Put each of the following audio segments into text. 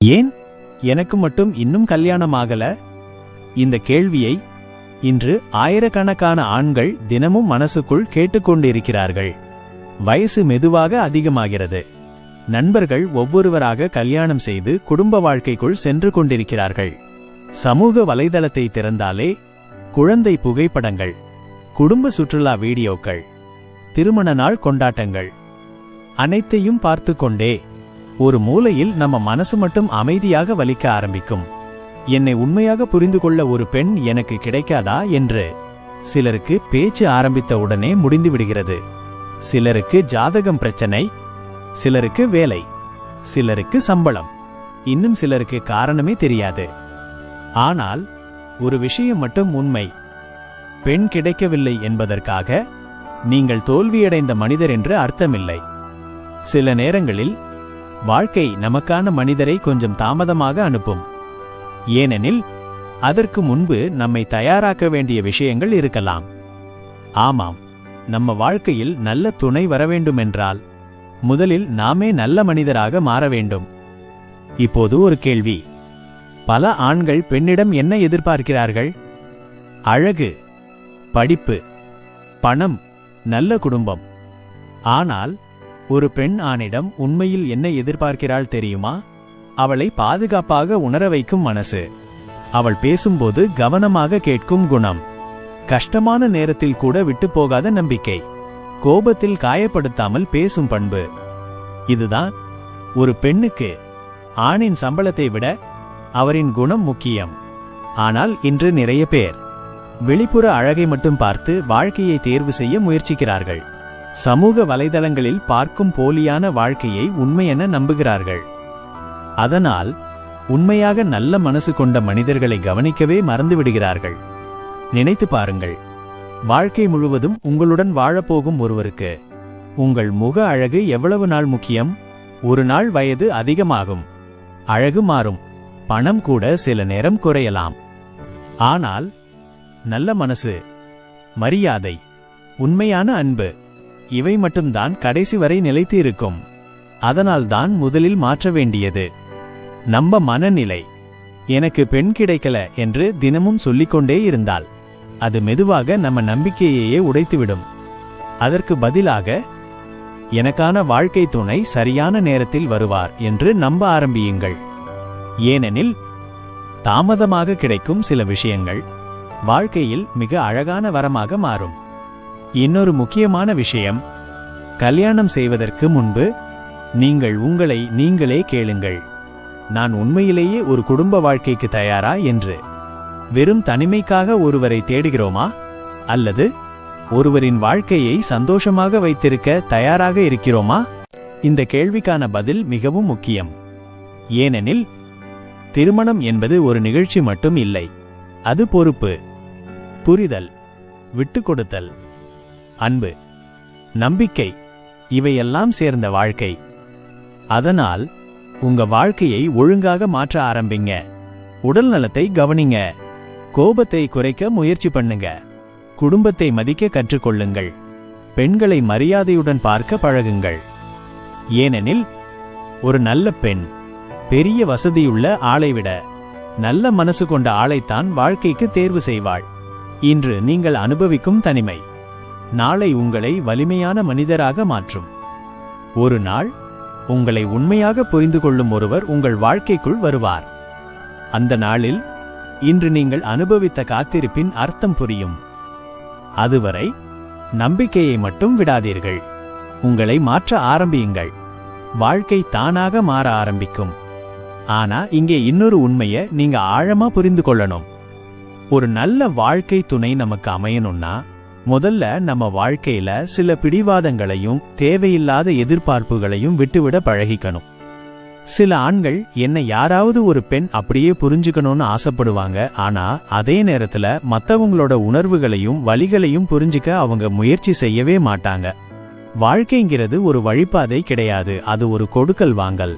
ஏன் எனக்கு மட்டும் இன்னும் கல்யாணம் ஆகல? இந்த கேள்வியை இன்று ஆயிரக்கணக்கான ஆண்கள் தினமும் மனசுக்குள் கேட்டுக்கொண்டிருக்கிறார்கள். வயசு மெதுவாக அதிகமாகிறது. நண்பர்கள் ஒவ்வொருவராக கல்யாணம் செய்து குடும்ப வாழ்க்கைக்குள் சென்று கொண்டிருக்கிறார்கள். சமூக வலைதளத்தை திறந்தாலே குழந்தை புகைப்படங்கள், குடும்ப சுற்றுலா வீடியோக்கள், திருமண நாள் கொண்டாட்டங்கள் அனைத்தையும் பார்த்து கொண்டே ஒரு மூலையில் நம்ம மனசு மட்டும் அமைதியாக வலிக்க ஆரம்பிக்கும். என்னை உண்மையாக புரிந்து கொள்ள ஒரு பெண் எனக்கு கிடைக்காதா என்று சிலருக்கு பேச்சு ஆரம்பித்த உடனே முடிந்து விடுகிறது. சிலருக்கு ஜாதகம் பிரச்சனை, சிலருக்கு வேலை, சிலருக்கு சம்பளம், இன்னும் சிலருக்கு காரணமே தெரியாது. ஆனால் ஒரு விஷயம் மட்டும் உண்மை, பெண் கிடைக்கவில்லை என்பதற்காக நீங்கள் தோல்வியடைந்த மனிதர் என்று அர்த்தமில்லை. சில நேரங்களில் வாழ்க்கை நமக்கான மனிதரை கொஞ்சம் தாமதமாக அனுப்பும். ஏனெனில் அதற்கு முன்பு நம்மை தயாராக்க வேண்டிய விஷயங்கள் இருக்கலாம். ஆமாம், நம்ம வாழ்க்கையில் நல்ல துணை வரவேண்டுமென்றால் முதலில் நாமே நல்ல மனிதராக மாற வேண்டும். இப்போது ஒரு கேள்வி. பல ஆண்கள் பெண்ணிடம் என்ன எதிர்பார்க்கிறார்கள்? அழகு, படிப்பு, பணம், நல்ல குடும்பம். ஆனால் ஒரு பெண் ஆணிடம் உண்மையில் என்ன எதிர்பார்க்கிறாள் தெரியுமா? அவளை பாதுகாப்பாக உணர வைக்கும் மனசு, அவள் பேசும்போது கவனமாக கேட்கும் குணம், கஷ்டமான நேரத்தில் கூட விட்டு போகாத நம்பிக்கை, கோபத்தில் காயப்படுத்தாமல் பேசும் பண்பு. இதுதான் ஒரு பெண்ணுக்கு ஆணின் சம்பளத்தை விட அவரின் குணம் முக்கியம். ஆனால் இன்று நிறைய பேர் வெளிப்புற அழகை மட்டும் பார்த்து வாழ்க்கையை தேர்வு செய்ய முயற்சிக்கிறார்கள். சமூக வலைதளங்களில் பார்க்கும் போலியான வாழ்க்கையை உண்மையென நம்புகிறார்கள். அதனால் உண்மையாக நல்ல மனசு கொண்ட மனிதர்களை கவனிக்கவே மறந்துவிடுகிறார்கள். நினைத்து பாருங்கள், வாழ்க்கை முழுவதும் உங்களுடன் வாழப்போகும் ஒருவருக்கு உங்கள் முக அழகு எவ்வளவு நாள் முக்கியம்? ஒரு நாள் வயது அதிகமாகும், அழகு மாறும், பணம் கூட சில நேரம் குறையலாம். ஆனால் நல்ல மனசு, மரியாதை, உண்மையான அன்பு, இவை மட்டும்தான் கடைசி வரை நிலைத்து இருக்கும். அதனால்தான் முதலில் மாற்ற வேண்டியது நம்ம மனநிலை. எனக்கு பெண் கிடைக்கல என்று தினமும் சொல்லிக்கொண்டே இருந்தால் அது மெதுவாக நம்ம நம்பிக்கையையே உடைத்துவிடும். அதற்கு பதிலாக எனக்கான வாழ்க்கை துணை சரியான நேரத்தில் வருவார் என்று நம்ப ஆரம்பியுங்கள். ஏனெனில் தாமதமாக கிடைக்கும் சில விஷயங்கள் வாழ்க்கையில் மிக அழகான வரமாக மாறும். இன்னொரு முக்கியமான விஷயம், கல்யாணம் செய்வதற்கு முன்பு நீங்கள் உங்களை நீங்களே கேளுங்கள், நான் உண்மையிலேயே ஒரு குடும்ப வாழ்க்கைக்கு தயாரா என்று. வெறும் தனிமைக்காக ஒருவரை தேடுகிறோமா, அல்லது ஒருவரின் வாழ்க்கையை சந்தோஷமாக வைத்திருக்க தயாராக இருக்கிறோமா? இந்த கேள்விக்கான பதில் மிகவும் முக்கியம். ஏனெனில் திருமணம் என்பது ஒரு நிகழ்ச்சி மட்டும் இல்லை, அது பொறுப்பு, புரிதல், விட்டு கொடுத்தல், அன்பு, நம்பிக்கை, இவையெல்லாம் சேர்ந்த வாழ்க்கை. அதனால் உங்க வாழ்க்கையை ஒழுங்காக மாற்ற ஆரம்பிங்க. உடல் நலத்தை கவனிங்க, கோபத்தை குறைக்க முயற்சி பண்ணுங்க, குடும்பத்தை மதிக்க கற்றுக்கொள்ளுங்கள், பெண்களை மரியாதையுடன் பார்க்க பழகுங்கள். ஏனெனில் ஒரு நல்ல பெண் பெரிய வசதியுள்ள ஆளை விட நல்ல மனசு கொண்ட ஆளைத்தான் வாழ்க்கைக்கு தேர்வு செய்வாள். இன்று நீங்கள் அனுபவிக்கும் தனிமை நாளை உங்களை வலிமையான மனிதராக மாற்றும். ஒரு நாள் உங்களை உண்மையாக புரிந்து கொள்ளும் ஒருவர் உங்கள் வாழ்க்கைக்குள் வருவார். அந்த நாளில் இன்று நீங்கள் அனுபவித்த காத்திருப்பின் அர்த்தம் புரியும். அதுவரை நம்பிக்கையை மட்டும் விடாதீர்கள். உங்களை மாற்ற ஆரம்பியுங்கள். வாழ்க்கை தானாக மாற ஆரம்பிக்கும். ஆனா இங்கே இன்னொரு உண்மையை நீங்க ஆழமா புரிந்து கொள்ளணும். ஒரு நல்ல வாழ்க்கை துணை நமக்கு அமையணும்னா முதல்ல நம்ம வாழ்க்கையில சில பிடிவாதங்களையும் தேவையில்லாத எதிர்பார்ப்புகளையும் விட்டுவிட பழகிக்கணும். சில ஆண்கள் என்னை யாராவது ஒரு பெண் அப்படியே புரிஞ்சுக்கணும்னு ஆசைப்படுவாங்க. ஆனா அதே நேரத்துல மத்தவங்களோட உணர்வுகளையும் வலிகளையும் புரிஞ்சுக்க அவங்க முயற்சி செய்யவே மாட்டாங்க. வாழ்க்கைங்கிறது ஒரு வழிபாதை கிடையாது, அது ஒரு கொடுக்கல் வாங்கல்.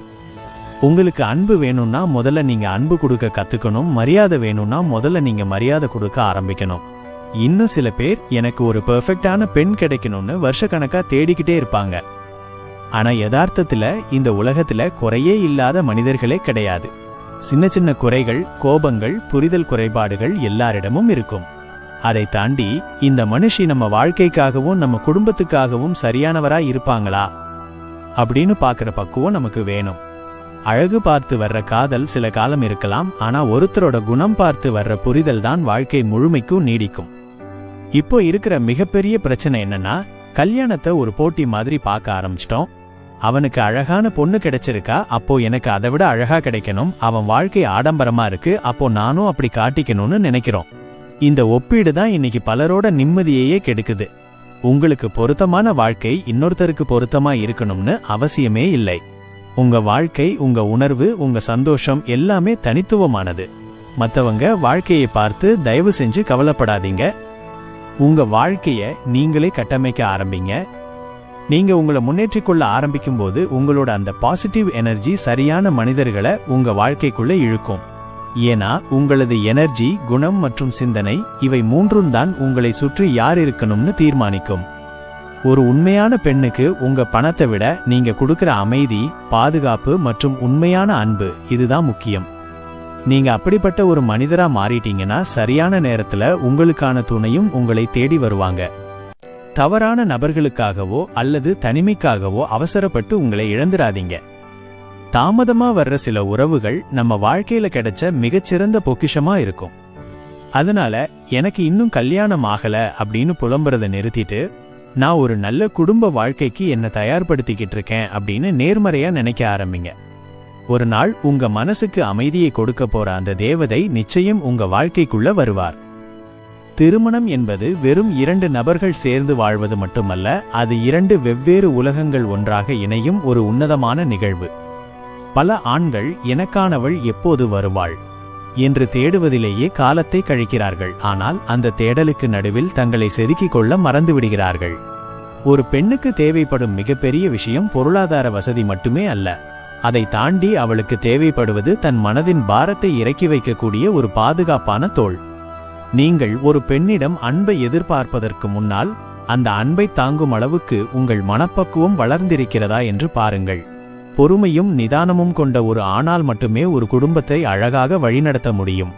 உங்களுக்கு அன்பு வேணும்னா முதல்ல நீங்க அன்பு கொடுக்க கத்துக்கணும். மரியாதை வேணும்னா முதல்ல நீங்க மரியாதை கொடுக்க ஆரம்பிக்கணும். இன்னும் சில பேர் எனக்கு ஒரு பெர்ஃபெக்டான பெண் கிடைக்கணும்னு வருஷக்கணக்கா தேடிக்கிட்டே இருப்பாங்க. ஆனா யதார்த்தத்துல இந்த உலகத்துல குறையே இல்லாத மனிதர்களே கிடையாது. சின்ன சின்ன குறைகள், கோபங்கள், புரிதல் குறைபாடுகள் எல்லாரிடமும் இருக்கும். அதை தாண்டி இந்த மனுஷி நம்ம வாழ்க்கைக்காகவும் நம்ம குடும்பத்துக்காகவும் சரியானவராய் இருப்பாங்களா அப்படின்னு பார்க்குற பக்குவம் நமக்கு வேணும். அழகு பார்த்து வர்ற காதல் சில காலம் இருக்கலாம், ஆனா ஒருத்தரோட குணம் பார்த்து வர்ற புரிதல் தான் வாழ்க்கை முழுமைக்கும் நீடிக்கும். இப்போ இருக்கிற மிகப்பெரிய பிரச்சனை என்னன்னா, கல்யாணத்தை ஒரு போட்டி மாதிரி பார்க்க ஆரம்பிச்சிட்டோம். அவனுக்கு அழகான பொண்ணு கிடைச்சிருக்கா, அப்போ எனக்கு அதை விட அழகா கிடைக்கணும். அவன் வாழ்க்கை ஆடம்பரமா இருக்கு, அப்போ நானும் அப்படி காட்டிக்கணும்னு நினைக்கிறோம். இந்த ஒப்பீடு தான் இன்னைக்கு பலரோட நிம்மதியையே கெடுக்குது. உங்களுக்கு பொருத்தமான வாழ்க்கை இன்னொருத்தருக்கு பொருத்தமா இருக்கணும்னு அவசியமே இல்லை. உங்க வாழ்க்கை, உங்க உணர்வு, உங்க சந்தோஷம் எல்லாமே தனித்துவமானது. மத்தவங்க வாழ்க்கையை பார்த்து தயவு செஞ்சு கவலைப்படாதீங்க. உங்க வாழ்க்கைய நீங்களே கட்டமைக்க ஆரம்பிங்க. நீங்க உங்களை முன்னேற்றிக்கொள்ள ஆரம்பிக்கும் போது உங்களோட அந்த பாசிட்டிவ் எனர்ஜி சரியான மனிதர்களை உங்க வாழ்க்கைக்குள்ள இழுக்கும். ஏன்னா உங்களது எனர்ஜி, குணம் மற்றும் சிந்தனை இவை மூன்றும் தான் உங்களை சுற்றி யார் இருக்கணும்னு தீர்மானிக்கும். ஒரு உண்மையான பெண்ணுக்கு உங்க பணத்தை விட நீங்க கொடுக்கிற அமைதி, பாதுகாப்பு மற்றும் உண்மையான அன்பு இதுதான் முக்கியம். நீங்க அப்படிப்பட்ட ஒரு மனிதரா மாறிட்டீங்கன்னா சரியான நேரத்துல உங்களுக்கான துணையும் உங்களை தேடி வருவாங்க. தவறான நபர்களுக்காகவோ அல்லது தனிமைக்காகவோ அவசரப்பட்டு உங்களை இழந்துடாதீங்க. தாமதமா வர்ற சில உறவுகள் நம்ம வாழ்க்கையில கிடைச்ச மிகச்சிறந்த பொக்கிஷமா இருக்கும். அதனால எனக்கு இன்னும் கல்யாணம் ஆகல அப்படின்னு புலம்புறதை நிறுத்திட்டு, நான் ஒரு நல்ல குடும்ப வாழ்க்கைக்கு என்ன தயார்படுத்திக்கிட்டு இருக்கேன் அப்படின்னு நேர்மறையா நினைக்க ஆரம்பிங்க. ஒரு நாள் உங்க மனசுக்கு அமைதியை கொடுக்க போற அந்த தேவதை நிச்சயம் உங்க வாழ்க்கைக்குள்ள வருவார். திருமணம் என்பது வெறும் 2 நபர்கள் சேர்ந்து வாழ்வது மட்டுமல்ல, அது 2 வெவ்வேறு உலகங்கள் ஒன்றாக இணையும் ஒரு உன்னதமான நிகழ்வு. பல ஆண்கள் எனக்கானவள் எப்போது வருவாள் என்று தேடுவதிலேயே காலத்தை கழிக்கிறார்கள். ஆனால் அந்த தேடலுக்கு நடுவில் தங்களை செதுக்கிக் கொள்ள மறந்துவிடுகிறார்கள். ஒரு பெண்ணுக்கு தேவைப்படும் மிகப்பெரிய விஷயம் பொருளாதார வசதி மட்டுமே அல்ல. அதை தாண்டி அவளுக்கு தேவைப்படுவது தன் மனதின் பாரத்தை இறக்கி வைக்கக்கூடிய ஒரு பாதுகாப்பான தோள். நீங்கள் ஒரு பெண்ணிடம் அன்பை எதிர்பார்ப்பதற்கு முன்னால் அந்த அன்பை தாங்கும் அளவுக்கு உங்கள் மனப்பக்குவம் வளர்ந்திருக்கிறதா என்று பாருங்கள். பொறுமையும் நிதானமும் கொண்ட ஒரு ஆணால் மட்டுமே ஒரு குடும்பத்தை அழகாக வழிநடத்த முடியும்.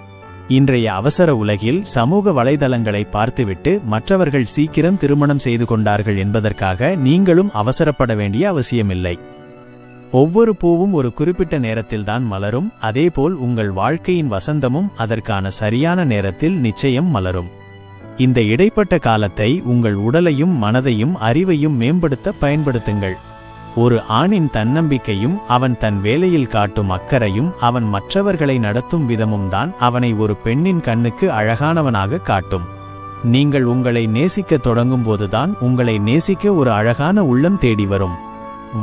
இன்றைய அவசர உலகில் சமூக வலைதளங்களை பார்த்துவிட்டு மற்றவர்கள் சீக்கிரம் திருமணம் செய்து கொண்டார்கள் என்பதற்காக நீங்களும் அவசரப்பட வேண்டிய அவசியமில்லை. ஒவ்வொரு பூவும் ஒரு குறிப்பிட்ட நேரத்தில்தான் மலரும். அதேபோல் உங்கள் வாழ்க்கையின் வசந்தமும் அதற்கான சரியான நேரத்தில் நிச்சயம் மலரும். இந்த இடைப்பட்ட காலத்தை உங்கள் உடலையும் மனதையும் அறிவையும் மேம்படுத்த பயன்படுத்துங்கள். ஒரு ஆணின் தன்னம்பிக்கையும் அவன் தன் வேலையில் காட்டும் அக்கறையும் அவன் மற்றவர்களை நடத்தும் விதமும் தான் அவனை ஒரு பெண்ணின் கண்ணுக்கு அழகானவனாக காட்டும். நீங்கள் உங்களை நேசிக்க தொடங்கும் போதுதான் உங்களை நேசிக்க ஒரு அழகான உள்ளம் தேடி வரும்.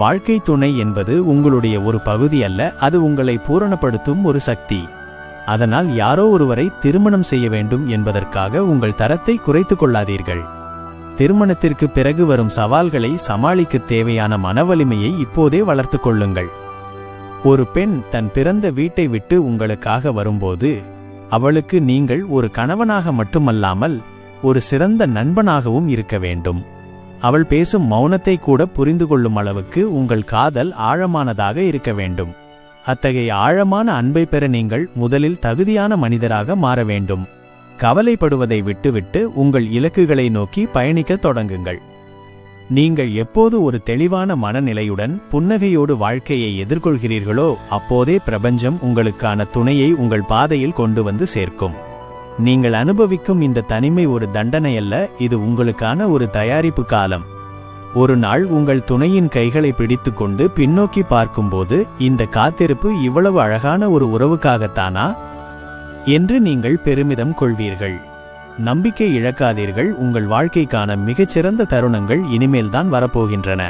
வாழ்க்கை துணை என்பது உங்களுடைய ஒரு பகுதி அல்ல, அது உங்களை பூரணப்படுத்தும் ஒரு சக்தி. அதனால் யாரோ ஒருவரை திருமணம் செய்ய வேண்டும் என்பதற்காக உங்கள் தரத்தை குறைத்துக் கொள்ளாதீர்கள். திருமணத்திற்கு பிறகு வரும் சவால்களை சமாளிக்க தேவையான மனவலிமையை இப்போதே வளர்த்து கொள்ளுங்கள். ஒரு பெண் தன் பிறந்த வீட்டை விட்டு உங்களுக்காக வரும்போது அவளுக்கு நீங்கள் ஒரு கணவனாக மட்டுமல்லாமல் ஒரு சிறந்த நண்பனாகவும் இருக்க வேண்டும். அவள் பேசும் மௌனத்தை கூட புரிந்து கொள்ளும் அளவுக்கு உங்கள் காதல் ஆழமானதாக இருக்க வேண்டும். அத்தகைய ஆழமான அன்பை பெற நீங்கள் முதலில் தகுதியான மனிதராக மாற வேண்டும். கவலைப்படுவதை விட்டுவிட்டு உங்கள் இலக்குகளை நோக்கி பயணிக்க தொடங்குங்கள். நீங்கள் எப்போது ஒரு தெளிவான மனநிலையுடன் புன்னகையோடு வாழ்க்கையை எதிர்கொள்கிறீர்களோ அப்போதே பிரபஞ்சம் உங்களுக்கான துணையை உங்கள் பாதையில் கொண்டு வந்து சேர்க்கும். நீங்கள் அனுபவிக்கும் இந்த தனிமை ஒரு தண்டனை அல்ல, இது உங்களுக்கான ஒரு தயாரிப்பு காலம். ஒரு நாள் உங்கள் துணையின் கைகளை பிடித்துக்கொண்டு பின்னோக்கி பார்க்கும்போது இந்த காத்திருப்பு இவ்வளவு அழகான ஒரு உறவுக்காகத்தானா என்று நீங்கள் பெருமிதம் கொள்வீர்கள். நம்பிக்கை இழக்காதீர்கள். உங்கள் வாழ்க்கைக்கான மிகச்சிறந்த தருணங்கள் இனிமேல்தான் வரப்போகின்றன.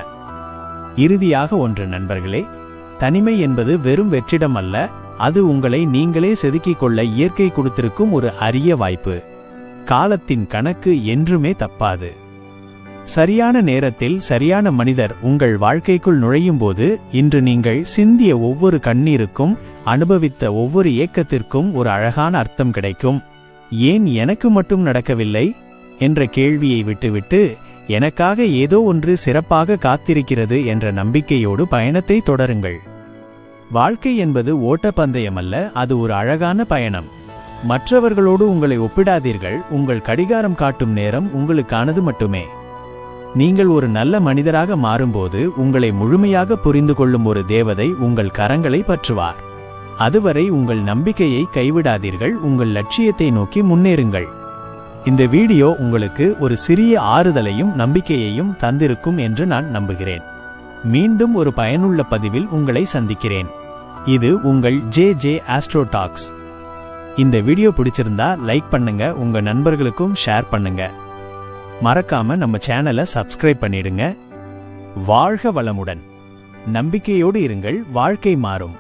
இறுதியாக ஒன்று நண்பர்களே, தனிமை என்பது வெறும் வெற்றிடம் அல்ல, அது உங்களை நீங்களே செதுக்கிக் கொள்ள இயற்கை கொடுத்திருக்கும் ஒரு அரிய வாய்ப்பு. காலத்தின் கணக்கு என்றுமே தப்பாது. சரியான நேரத்தில் சரியான மனிதர் உங்கள் வாழ்க்கைக்குள் நுழையும் போது இன்று நீங்கள் சிந்திய ஒவ்வொரு கண்ணீருக்கும் அனுபவித்த ஒவ்வொரு ஏக்கத்திற்கும் ஒரு அழகான அர்த்தம் கிடைக்கும். ஏன் எனக்கு மட்டும் நடக்கவில்லை என்ற கேள்வியை விட்டுவிட்டு எனக்காக ஏதோ ஒன்று சிறப்பாக காத்திருக்கிறது என்ற நம்பிக்கையோடு பயணத்தை தொடருங்கள். வாழ்க்கை என்பது ஓட்டப்பந்தயமல்ல, அது ஒரு அழகான பயணம். மற்றவர்களோடு உங்களை ஒப்பிடாதீர்கள். உங்கள் கடிகாரம் காட்டும் நேரம் உங்களுக்கானது மட்டுமே. நீங்கள் ஒரு நல்ல மனிதராக மாறும்போது உங்களை முழுமையாக புரிந்து கொள்ளும் ஒரு தேவதை உங்கள் கரங்களை பற்றுவார். அதுவரை உங்கள் நம்பிக்கையை கைவிடாதீர்கள். உங்கள் லட்சியத்தை நோக்கி முன்னேறுங்கள். இந்த வீடியோ உங்களுக்கு ஒரு சிறிய ஆறுதலையும் நம்பிக்கையையும் தந்திருக்கும் என்று நான் நம்புகிறேன். மீண்டும் ஒரு பயனுள்ள பதிவில் உங்களை சந்திக்கிறேன். இது உங்கள் ஜே ஆஸ்ட்ரோ டாக்ஸ். இந்த வீடியோ பிடிச்சிருந்தா லைக் பண்ணுங்க, உங்க நண்பர்களுக்கும் ஷேர் பண்ணுங்க. மறக்காம நம்ம சேனலை சப்ஸ்கிரைப் பண்ணிடுங்க. வாழ்க வளமுடன். நம்பிக்கையோடு இருங்கள், வாழ்க்கை மாறும்.